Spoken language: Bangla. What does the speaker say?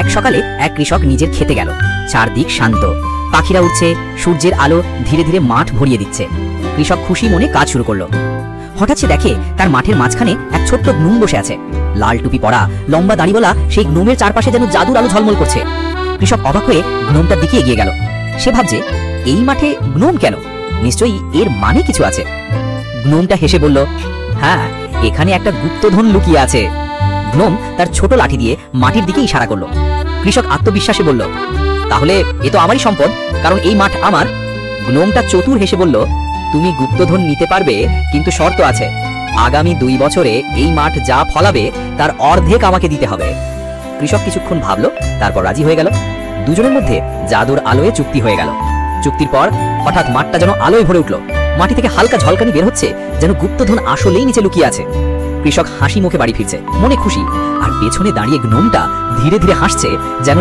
এক সকালে এক কৃষক নিজের খেতে গেল। চারদিক শান্ত, পাখিরা উঠছে, সূর্যের আলো ধীরে ধীরে মাঠ ভরিয়ে দিচ্ছে। কৃষক খুশি মনে কাজ শুরু করলো। হঠাৎ সে দেখে তার মাঠের মাঝখানে এক ছোট্ট গ্নুম বসে আছে। লাল টুপি পরা, লম্বা দাড়িওয়ালা সেই গ্নুমের চারপাশে যেন জাদুর আলো ঝলমল করছে। কৃষক অবাক হয়ে গ্নুমটার দিকে এগিয়ে গেল। সে ভাবছে, এই মাঠে গ্নুম কেন? নিশ্চয়ই এর মানে কিছু আছে। গ্নুমটা হেসে বলল, হ্যাঁ, এখানে একটা গুপ্তধন লুকিয়ে আছে। গ্নোম তার ছোট লাঠি দিয়ে মাটির দিকে ইশারা করলো। কৃষক আত্মবিশ্বাসে বলল, তাহলে এ তো আমারই সম্পদ, কারণ এই মাঠ আমার। গ্নোমটা চতুর হেসে বলল, তুমি গুপ্তধন নিতে পারবে, কিন্তু শর্ত আছে। আগামী 2 বছরে এই মাঠ যা ফলাবে তার অর্ধেক আমাকে দিতে হবে। কৃষক কিছুক্ষণ ভাবলো, তারপর রাজি হয়ে গেল। দুজনের মধ্যে জাদুর আলোয় চুক্তি হয়ে গেল। চুক্তির পর হঠাৎ মাঠটা যেন আলোয় ভরে উঠল। মাটি থেকে হালকা ঝলকানি বের হচ্ছে, যেন গুপ্তধন আসলেই নিচে লুকিয়ে আছে। কৃষক হাসি মুখে বাড়ি ফিরছে, মনে খুশি। আর পেছনে দাঁড়িয়ে গ্নোমটা ধীরে ধীরে হাসছে, যেন